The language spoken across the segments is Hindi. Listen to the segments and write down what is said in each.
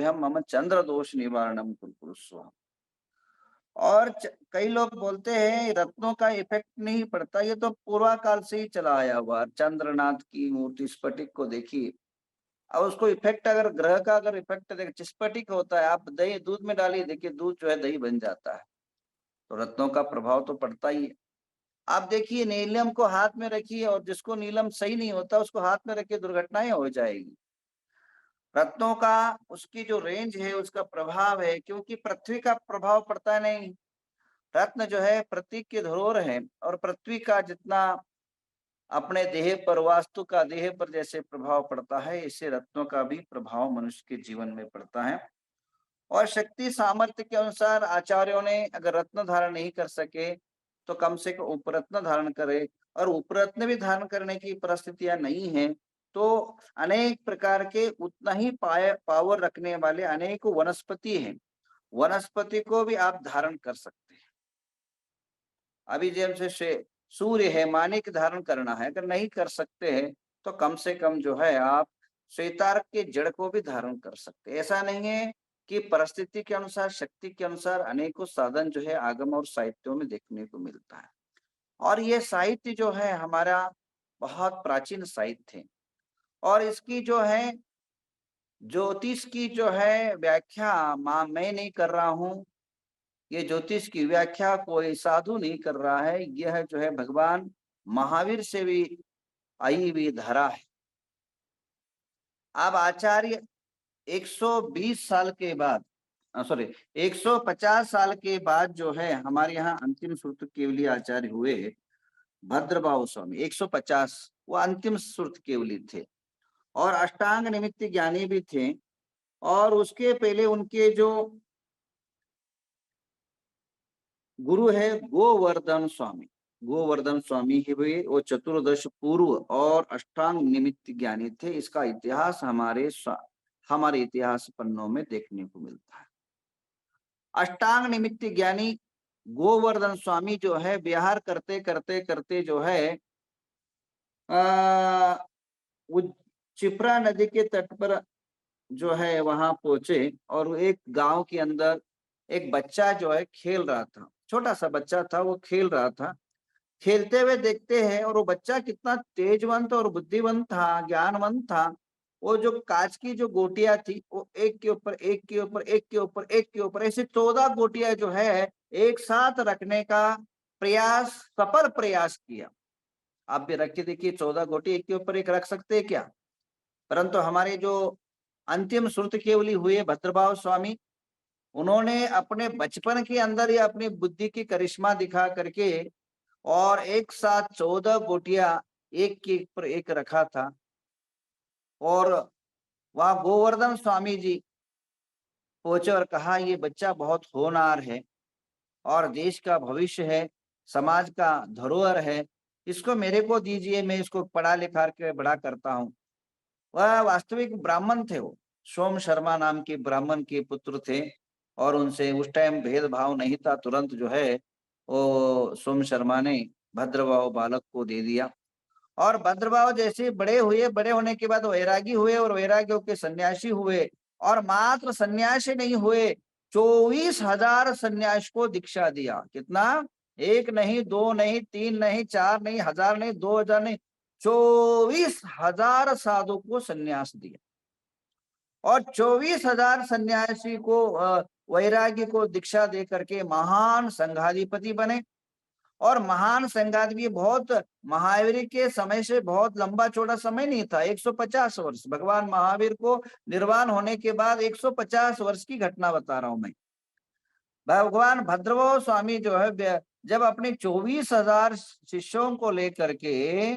तोह्यम मम चंद्र दोष निवारणम कुरुस्व। और कई लोग बोलते हैं रत्नों का इफेक्ट नहीं पड़ता, ये तो पूर्वाकाल से ही चला आया हुआ। चंद्रनाथ की मूर्ति स्फटिक को देखिए, अब उसको इफेक्ट अगर ग्रह का अगर इफेक्ट देख, स्फटिक होता है, आप दही दूध में डालिए, देखिए दूध जो है दही बन जाता है। तो रत्नों का प्रभाव तो पड़ता ही है। आप देखिए नीलम को हाथ में रखिए, और जिसको नीलम सही नहीं होता उसको हाथ में रखिए, दुर्घटनाएं हो जाएगी। रत्नों का उसकी जो रेंज है, उसका प्रभाव है, क्योंकि पृथ्वी का प्रभाव पड़ता नहीं। रत्न जो है प्रतीक की धरोहर है, और पृथ्वी का जितना अपने देह पर, वास्तु का देह पर जैसे प्रभाव पड़ता है, इससे रत्नों का भी प्रभाव मनुष्य के जीवन में पड़ता है। और शक्ति सामर्थ्य के अनुसार आचार्यों ने अगर रत्न धारण नहीं कर सके तो कम से कम उपरत्न धारण करे, और उपरत्न भी धारण करने की परिस्थितियां नहीं है तो अनेक प्रकार के उतना ही पावर रखने वाले अनेक वनस्पति हैं, वनस्पति को भी आप धारण कर सकते हैं। अभी जैसे सूर्य है, मानिक धारण करना है, अगर नहीं कर सकते हैं तो कम से कम जो है आप श्वेतार्क के जड़ को भी धारण कर सकते हैं। ऐसा नहीं है कि परिस्थिति के अनुसार, शक्ति के अनुसार अनेकों साधन जो है आगम और साहित्यों में देखने को मिलता है। और ये साहित्य जो है हमारा बहुत प्राचीन साहित्य है, और इसकी जो है ज्योतिष की जो है व्याख्या मैं नहीं कर रहा हूँ, ये ज्योतिष की व्याख्या कोई साधु नहीं कर रहा है, यह जो है भगवान महावीर से भी आई हुई धारा है। अब आचार्य 120 साल के बाद, सॉरी 150 साल के बाद जो है हमारे यहाँ अंतिम सूत्र केवली आचार्य हुए भद्रबाहु स्वामी। 150 वो अंतिम सूत्र केवली थे, और अष्टांग निमित्त ज्ञानी भी थे। और उसके पहले उनके जो गुरु है गोवर्धन स्वामी, गोवर्धन स्वामी ही हुए, वो चतुर्दश पूर्व और अष्टांग निमित्त ज्ञानी थे। इसका इतिहास हमारे इतिहास पन्नों में देखने को मिलता है। अष्टांग निमित्त ज्ञानी गोवर्धन स्वामी जो है विहार करते करते करते जो है चिपरा नदी के तट पर जो है वहां पहुंचे, और एक गांव के अंदर एक बच्चा जो है खेल रहा था, छोटा सा बच्चा था, वो खेल रहा था। खेलते हुए देखते हैं, और वो बच्चा कितना तेजवंत और बुद्धिवंत था, ज्ञानवंत था। वो जो कांच की जो गोटियां थी, वो एक के ऊपर एक के ऊपर एक के ऊपर एक के ऊपर ऐसे 14 गोटियां जो है एक साथ रखने का प्रयास, सफल प्रयास किया। आप भी रख के देखिए, 14 गोटी एक के ऊपर एक रख सकते हैं क्या? परंतु हमारे जो अंतिम सुरत केवली हुए भद्रभाव स्वामी, उन्होंने अपने बचपन के अंदर ही अपनी बुद्धि की करिश्मा दिखा करके और एक साथ 14 गोटियां एक के ऊपर एक रखा था। और वह गोवर्धन स्वामी जी पहुंचे और कहा, ये बच्चा बहुत होनहार है और देश का भविष्य है, समाज का धरोहर है, इसको मेरे को दीजिए, मैं इसको पढ़ा लिखा के बड़ा करता हूँ। वह वास्तविक ब्राह्मण थे, वो सोम शर्मा नाम के ब्राह्मण के पुत्र थे, और उनसे उस टाइम भेदभाव नहीं था। तुरंत जो है वो सोम शर्मा ने भद्रभाव बालक को दे दिया। और भद्रभाव जैसे बड़े हुए, बड़े होने के बाद वैरागी हुए, और वैरागी होकर सन्यासी हुए। और मात्र सन्यासी नहीं हुए, 24,000 सन्यास को दीक्षा दिया। कितना? एक नहीं, दो नहीं, तीन नहीं, चार नहीं, हजार नहीं, 2,000 नहीं, 24,000 साधु को सन्यास दिया। और 24,000 सन्यासी को वैराग्य को दीक्षा दे करके महान संघाधिपति बने। और महान संघाधिपति बहुत, महावीर के समय से बहुत लंबा चौड़ा समय नहीं था, 150 वर्ष। भगवान महावीर को निर्वाण होने के बाद 150 वर्ष की घटना बता रहा हूं मैं। भगवान भद्रभाव स्वामी जो है जब अपने 24,000 शिष्यों को लेकर के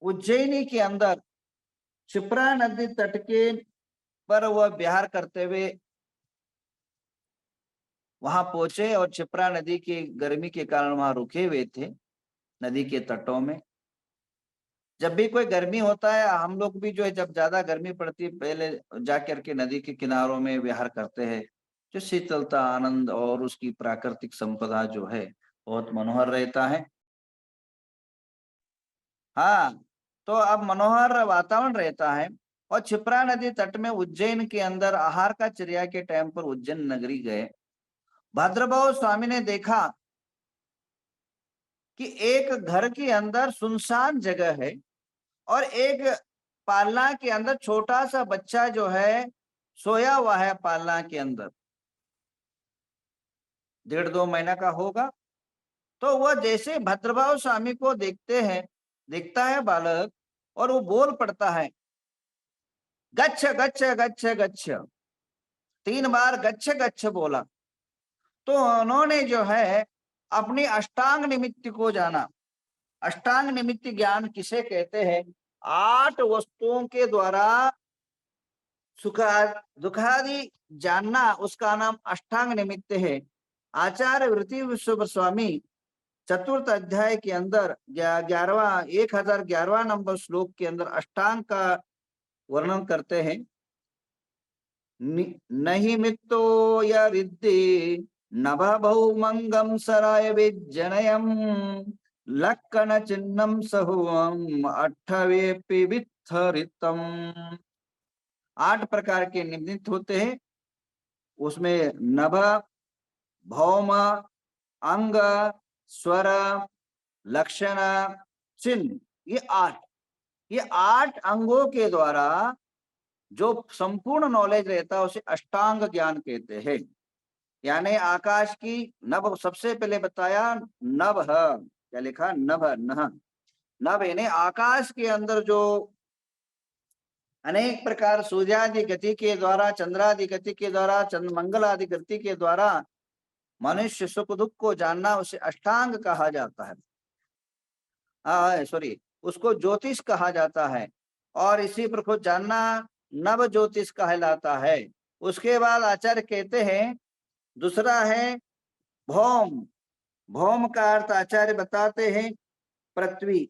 उज्जैनी के अंदर क्षिप्रा नदी तट के पर वह विहार करते हुए वहां पहुंचे, और क्षिप्रा नदी की गर्मी के कारण वहां रुके हुए थे नदी के तटों में। जब भी कोई गर्मी होता है, हम लोग भी जो है जब ज्यादा गर्मी पड़ती है, पहले जाकर के नदी के किनारों में विहार करते हैं। जो शीतलता, आनंद और उसकी प्राकृतिक संपदा जो है बहुत मनोहर रहता है। हाँ, तो अब मनोहर वातावरण रहता है। और क्षिप्रा नदी तट में उज्जैन के अंदर आहार का चर्या के टाइम पर उज्जैन नगरी गए। भद्रभाव स्वामी ने देखा कि एक घर के अंदर सुनसान जगह है और एक पालना के अंदर छोटा सा बच्चा जो है सोया हुआ है पालना के अंदर, 1.5-2 महीना का होगा। तो वह जैसे भद्रभाव स्वामी को देखता है बालक, और वो बोल पड़ता है गच्छ गच्छ गच्छ गच्छ, 3 बार गच्छ गच्छ बोला। तो उन्होंने जो है अपनी अष्टांग निमित्त को जाना। अष्टांग निमित्त ज्ञान किसे कहते हैं? 8 वस्तुओं के द्वारा सुखा दुखादि जानना, उसका नाम अष्टांग निमित्त है। आचार्य वृत्ति विश्व स्वामी चतुर्थ अध्याय के अंदर 1011वां नंबर श्लोक के अंदर अष्टांग का वर्णन करते हैं। नहीं मित्तो या रिद्धि नभ बहुमंगम सराय विजनयम लक्कन चिन्नम सहुवम अट्ठवेपि वित्थरितम। 8 प्रकार के निमित्त होते हैं, उसमें नभ, भौम, अंग, स्वर, लक्षण, चिन्ह, ये 8 अंगों के द्वारा जो संपूर्ण नॉलेज रहता है उसे अष्टांग ज्ञान कहते हैं। यानी आकाश की नभ, सबसे पहले बताया नभ, क्या लिखा? नभ, नभ यानी आकाश के अंदर जो अनेक प्रकार सूर्यादि गति के द्वारा, चंद्रादि गति के द्वारा, मंगल आदि गति के द्वारा मनुष्य सुख दुख को जानना, उसे अष्टांग कहा जाता है। सॉरी, उसको ज्योतिष कहा जाता है। और इसी पर खुद जानना नव ज्योतिष कहलाता है। उसके बाद आचार्य कहते हैं दूसरा है भौम। भौम का अर्थ आचार्य बताते हैं पृथ्वी,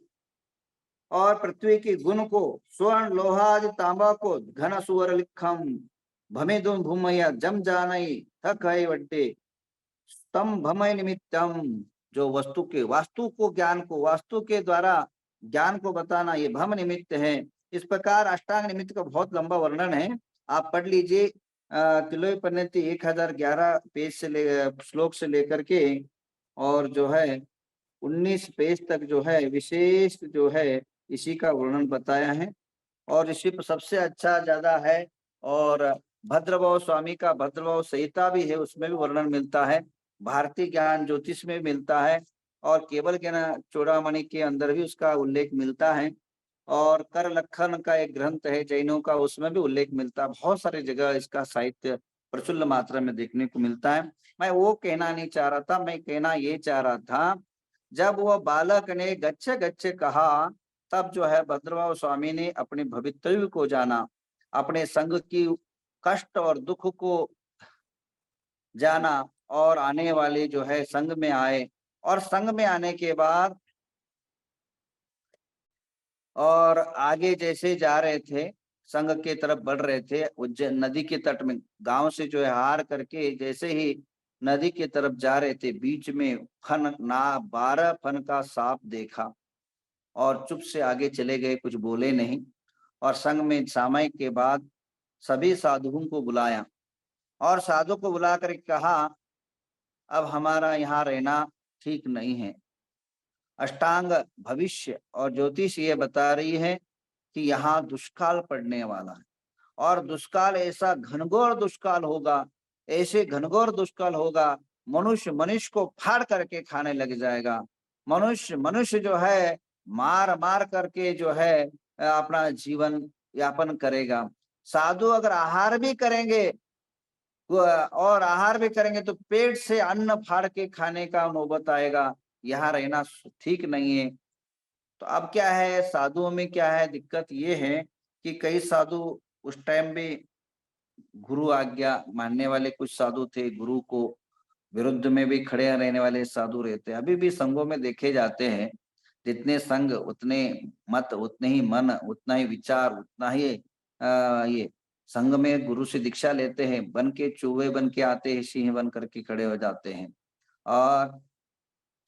और पृथ्वी के गुण को स्वर्ण लोहा आदि तांबा को घन सुवर लिखम भमेदुम भूमय जम जानई थक है वड्डे स्तम भमय निमित्तम। जो वस्तु के वास्तु को ज्ञान को वास्तु के द्वारा ज्ञान को बताना, ये भम निमित्त है। इस प्रकार अष्टांग निमित्त का बहुत लंबा वर्णन है, आप पढ़ लीजिए। तिलोई परिणति 1011 पेज से श्लोक से लेकर के और जो है 19 पेज तक जो है विशेष जो है इसी का वर्णन बताया है। और इसी पर सबसे अच्छा ज्यादा है। और भद्रभाव स्वामी का भद्रभाव संहिता भी है, उसमें भी वर्णन मिलता है। भारतीय ज्ञान ज्योतिष में मिलता है, और केवल ज्ञान चूड़ामणि के अंदर भी उसका उल्लेख मिलता है। और कर लखन का एक ग्रंथ है जैनों का, उसमें भी उल्लेख मिलता है। बहुत सारी जगह इसका साहित्य प्रचुर मात्रा में देखने को मिलता है। मैं वो कहना नहीं चाह रहा था, मैं कहना ये चाह रहा था, जब वह बालक ने गच्छ गच्छ कहा, तब जो है भद्रभाव स्वामी ने अपने भवितव्य को जाना, अपने संग की कष्ट और दुख को जाना, और आने वाले जो है संग में आए। और संग में आने के बाद और आगे जैसे जा रहे थे, संग के तरफ बढ़ रहे थे, उज्जैन नदी के तट में गांव से जो है हार करके जैसे ही नदी के तरफ जा रहे थे, बीच में 12 फन का सांप देखा और चुप से आगे चले गए, कुछ बोले नहीं। और संग में सामयिक के बाद सभी साधुओं को बुलाया, और साधु को बुला कर कहा अब हमारा यहाँ रहना ठीक नहीं है। अष्टांग भविष्य और ज्योतिष ये बता रही है कि यहाँ दुष्काल पड़ने वाला है, और दुष्काल ऐसा घनघोर दुष्काल होगा, ऐसे घनघोर दुष्काल होगा, मनुष्य मनुष्य को फाड़ करके खाने लग जाएगा। मनुष्य जो है मार मार करके जो है अपना जीवन यापन करेगा। साधु अगर आहार भी करेंगे और आहार भी करेंगे तो पेट से अन्न फाड़ के खाने का नौबत आएगा। यहाँ रहना ठीक नहीं है। तो अब क्या है, साधुओं में क्या है, दिक्कत ये है कि कई साधु उस टाइम में गुरु आज्ञा मानने वाले कुछ साधु थे, गुरु को विरुद्ध में भी खड़े रहने वाले साधु रहते हैं। अभी भी संघों में देखे जाते हैं, जितने संघ उतने मत, उतने ही मन, उतना ही विचार, उतना ही ये संघ में गुरु से दीक्षा लेते हैं, बन के चूहे बन के आते हैं, सिंह बन करके खड़े हो जाते हैं। और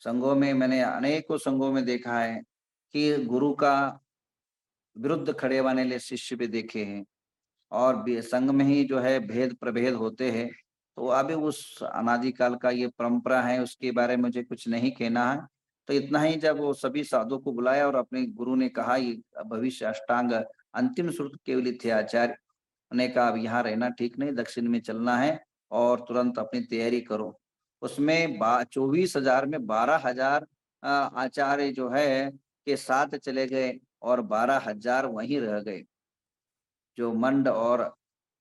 संघों में मैंने अनेकों संघों में देखा है कि गुरु का विरुद्ध खड़े वाले शिष्य भी देखे हैं, और संघ में ही जो है भेद प्रभेद होते हैं। तो अभी उस अनादिकाल का ये परंपरा है, उसके बारे में मुझे कुछ नहीं कहना है। तो इतना ही, जब वो सभी साधु को बुलाया और अपने गुरु ने कहा ये भविष्य अष्टांग अंतिम सूत्र केवल थे आचार्य, उन्होंने कहा अब यहाँ रहना ठीक नहीं, दक्षिण में चलना है और तुरंत अपनी तैयारी करो। उसमें 24,000 में 12,000 आचार्य जो है के साथ चले गए और 12,000 वहीं रह गए। जो मंड और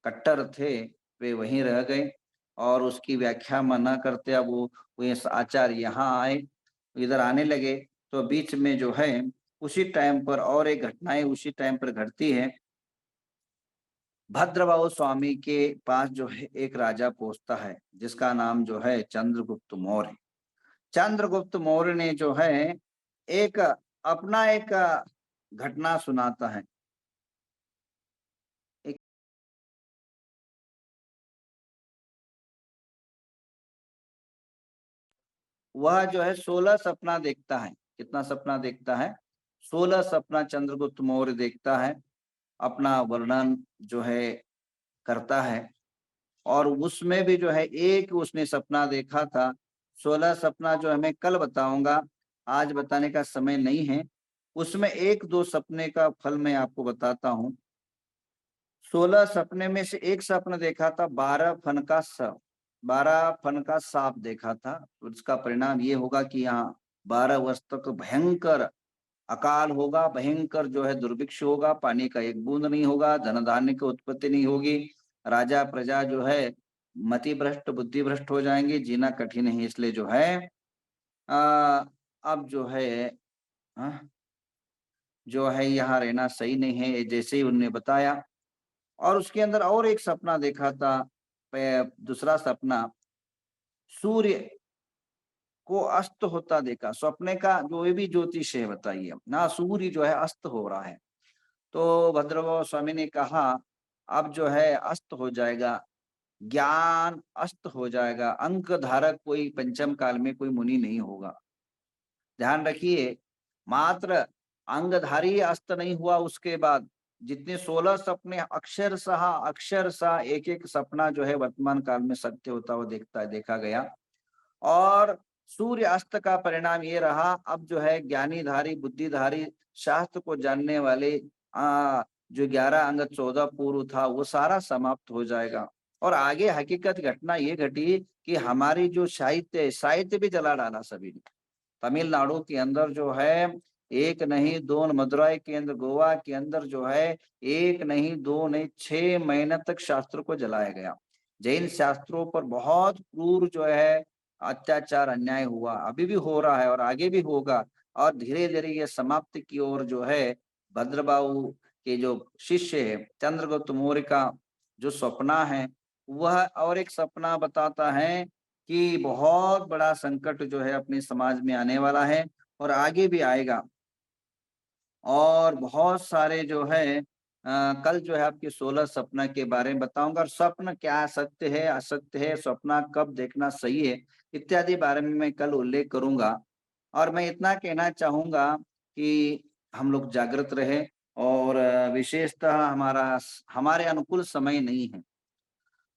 कट्टर थे वे वहीं रह गए और उसकी व्याख्या में न करते, अब वो ये आचार्य यहाँ आए, इधर आने लगे। तो बीच में जो है उसी टाइम पर और एक घटनाएं उसी टाइम पर घटती है। भद्रबाहु स्वामी के पास जो है एक राजा पहुंचता है जिसका नाम जो है चंद्रगुप्त मौर्य। चंद्रगुप्त मौर्य ने जो है एक अपना एक घटना सुनाता है। एक वह जो है 16 सपना देखता है। कितना सपना देखता है? 16 सपना चंद्रगुप्त मौर्य देखता है, अपना वर्णन जो है करता है। और उसमें भी जो है एक उसने सपना देखा था। 16 सपना जो है मैं कल बताऊंगा, आज बताने का समय नहीं है। उसमें एक दो सपने का फल मैं आपको बताता हूँ। 16 सपने में से एक सपना देखा था 12 फन का सांप, 12 फन का सांप देखा था। तो उसका परिणाम ये होगा कि यहाँ 12 वर्ष तक भयंकर अकाल होगा, भयंकर जो है दुर्भिक्ष होगा, पानी का एक बूंद नहीं होगा, धन धान्य की उत्पत्ति नहीं होगी, राजा प्रजा जो है मति भ्रष्ट बुद्धि भ्रष्ट हो जाएंगे, जीना कठिन है। इसलिए जो है आ, अब जो है आ, जो है यहाँ रहना सही नहीं है, जैसे ही उनने बताया। और उसके अंदर और एक सपना देखा था, दूसरा सपना सूर्य को अस्त होता देखा। सपने का जो भी ज्योतिष है बताइए ना, सूर्य जो है अस्त हो रहा है। तो भद्रबाहु स्वामी ने कहा अब जो है अस्त हो जाएगा, ज्ञान अस्त हो जाएगा, अंक धारक कोई पंचम काल में कोई मुनि नहीं होगा। ध्यान रखिए, मात्र अंगधारी अस्त नहीं हुआ, उसके बाद जितने 16 सपने अक्षरशः एक एक सपना जो है वर्तमान काल में सत्य होता हुआ देखा गया। और सूर्य अस्त का परिणाम ये रहा, अब जो है ज्ञानीधारी बुद्धिधारी शास्त्र को जानने वाले जो 11 अंग 14 पूर्व था वो सारा समाप्त हो जाएगा। और आगे हकीकत घटना ये घटी कि हमारी जो साहित्य भी जला डाला सभी ने। तमिलनाडु के अंदर जो है एक नहीं दो, मदुरई के अंदर, गोवा के अंदर जो है एक नहीं दो नहीं 6 महीने तक शास्त्रों को जलाया गया। जैन शास्त्रों पर बहुत क्रूर जो है अत्याचार अन्याय हुआ, अभी भी हो रहा है और आगे भी होगा। और धीरे धीरे ये समाप्ति की ओर जो है भद्रबाहु के जो शिष्य है चंद्रगुप्त मौर्य का जो सपना है, वह और एक सपना बताता है कि बहुत बड़ा संकट जो है अपने समाज में आने वाला है और आगे भी आएगा। और बहुत सारे जो है कल जो है आपके 16 सपना के बारे में बताऊंगा, और स्वप्न क्या सत्य है असत्य है, स्वप्न कब देखना सही है इत्यादि बारे में मैं कल उल्लेख करूंगा। और मैं इतना कहना चाहूंगा कि हम लोग जागृत रहे, और विशेषतः हमारे अनुकूल समय नहीं है,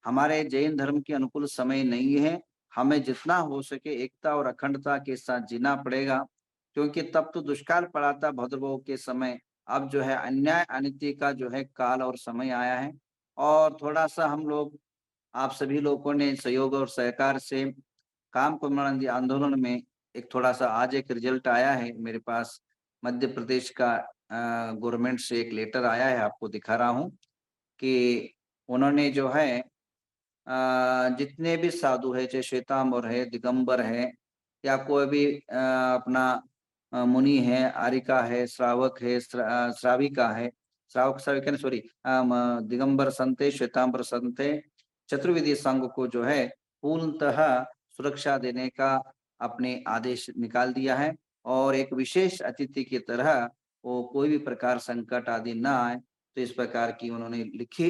हमारे जैन धर्म के अनुकूल समय नहीं है। हमें जितना हो सके एकता और अखंडता के साथ जीना पड़ेगा, क्योंकि तब तो दुष्काल पड़ा था भद्रबाहु के समय, अब जो है अन्याय अनिति का जो है काल और समय आया है। और थोड़ा सा हम लोग आप सभी लोगों ने सहयोग और सहकार से काम कुमार आंदोलन में एक थोड़ा सा आज एक रिजल्ट आया है मेरे पास, मध्य प्रदेश का गवर्नमेंट से एक लेटर आया है, आपको दिखा रहा हूँ कि उन्होंने जो है जितने भी साधु है, चाहे श्वेतांबर है, दिगंबर है, या कोई भी अपना मुनि है, आरिका है, श्रावक है, श्राविका है, श्रावक श्राविका सॉरी, दिगंबर संत है, श्वेतांबर संत है, चतुर्वेदी संघ को जो है पूर्णतः सुरक्षा देने का अपने आदेश निकाल दिया है। और एक विशेष अतिथि की तरह वो कोई भी प्रकार संकट आदि न आए, तो इस प्रकार की उन्होंने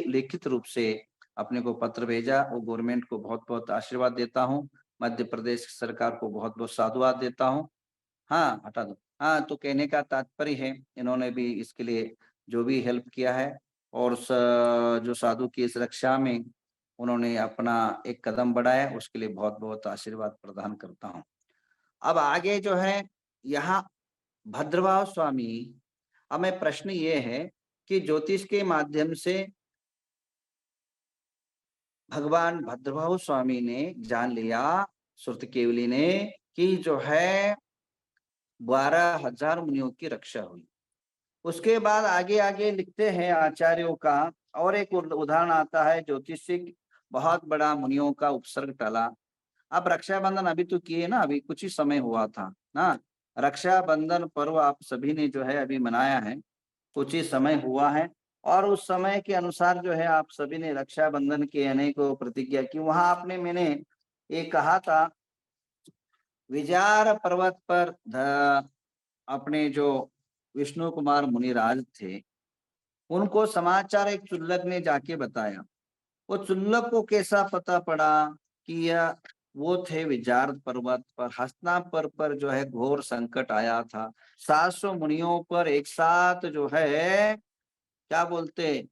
लिखित रूप से अपने को पत्र भेजा। वो गवर्नमेंट को बहुत बहुत आशीर्वाद देता हूँ, मध्य प्रदेश सरकार को बहुत बहुत साधुवाद देता हूँ। हाँ हटा दो। हाँ, तो कहने का तात्पर्य है इन्होंने भी इसके लिए जो भी हेल्प किया है और जो साधु की इस रक्षा में उन्होंने अपना एक कदम बढ़ाया, उसके लिए बहुत-बहुत आशीर्वाद प्रदान करता हूँ। अब आगे जो है यहाँ भद्रभाव स्वामी, हमें प्रश्न ये है कि ज्योतिष के माध्यम से भगवान भद्रभाव स्वामी ने जान लिया, श्रुतकेवली ने, कि जो है 12,000 मुनियों की रक्षा हुई। उसके बाद आगे-आगे लिखते हैं आचार्यों का, और एक उदाहरण आता है, ज्योतिषिक बहुत बड़ा मुनियों का उपसर्ग टला। अब रक्षाबंधन अभी तो किए ना, अभी कुछ ही समय हुआ था ना। रक्षाबंधन पर्व आप सभी ने जो है अभी मनाया है, कुछ ही समय हुआ है, और उस समय के अनुसार जो है आप सभी ने रक्षाबंधन की अनेकों प्रतिज्ञा की। वहां आपने मैंने ये कहा था, विजार पर्वत पर अपने जो विष्णु कुमार मुनिराज थे, उनको समाचार एक चुल्लक ने जाके बताया। वो चुल्लक को कैसा पता पड़ा कि यह वो थे विजार पर्वत पर, हस्तिनापुर पर जो है घोर संकट आया था। 700 मुनियों पर एक साथ जो है क्या बोलते,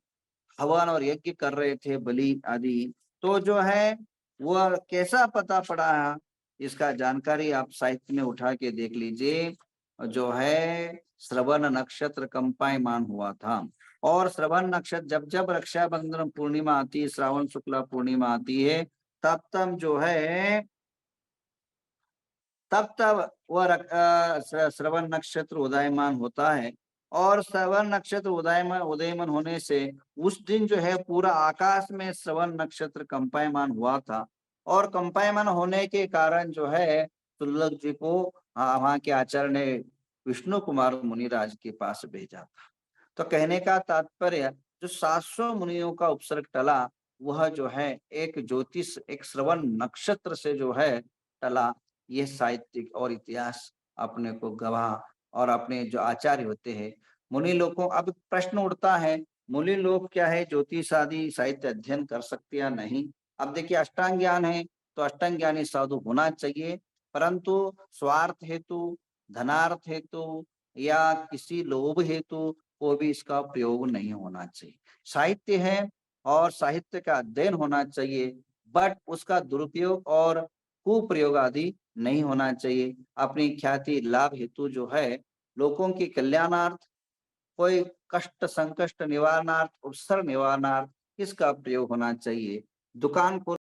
हवन और यज्ञ कर रहे थे, बलि आदि। तो जो है वह कैसा पता पड़ा है, इसका जानकारी आप साहित्य में उठा के देख लीजिए। जो है श्रवण नक्षत्र कंपायमान हुआ था, और श्रवण नक्षत्र जब जब रक्षाबंधन पूर्णिमा आती है, श्रावण शुक्ला पूर्णिमा आती है, तब तब जो है तब तब वह श्रवण नक्षत्र उदयमान होता है। और श्रवण नक्षत्र उदयमान उदयमान होने से उस दिन जो है पूरा आकाश में श्रवण नक्षत्र कंपायमान हुआ था, और कंपायमान होने के कारण जो है तुल्लक जी को वहां के आचार्य ने विष्णु कुमार मुनिराज के पास भेजा था। तो कहने का तात्पर्य, जो 700 मुनियों का उपसर्ग टला, वह जो है एक ज्योतिष, एक श्रवण नक्षत्र से जो है टला। ये साहित्यिक और इतिहास अपने को गवाह, और अपने जो आचार्य होते हैं मुनि लोगों, अब प्रश्न उठता है, मुनि लोग क्या है ज्योतिष आदि साहित्य अध्ययन कर सकते या नहीं। अब देखिए अष्टांग ज्ञान है, तो अष्टांग ज्ञानी साधु होना चाहिए, परंतु स्वार्थ हेतु, धनार्थ हेतु या किसी लोभ हेतु को भी इसका प्रयोग नहीं होना चाहिए। साहित्य है और साहित्य का अध्ययन होना चाहिए, बट उसका दुरुपयोग और कुप्रयोग आदि नहीं होना चाहिए। अपनी ख्याति लाभ हेतु जो है, लोगों के कल्याणार्थ, कोई कष्ट संकष्ट निवारणार्थ, उपसर्ग निवारणार्थ इसका प्रयोग होना चाहिए। दुकान को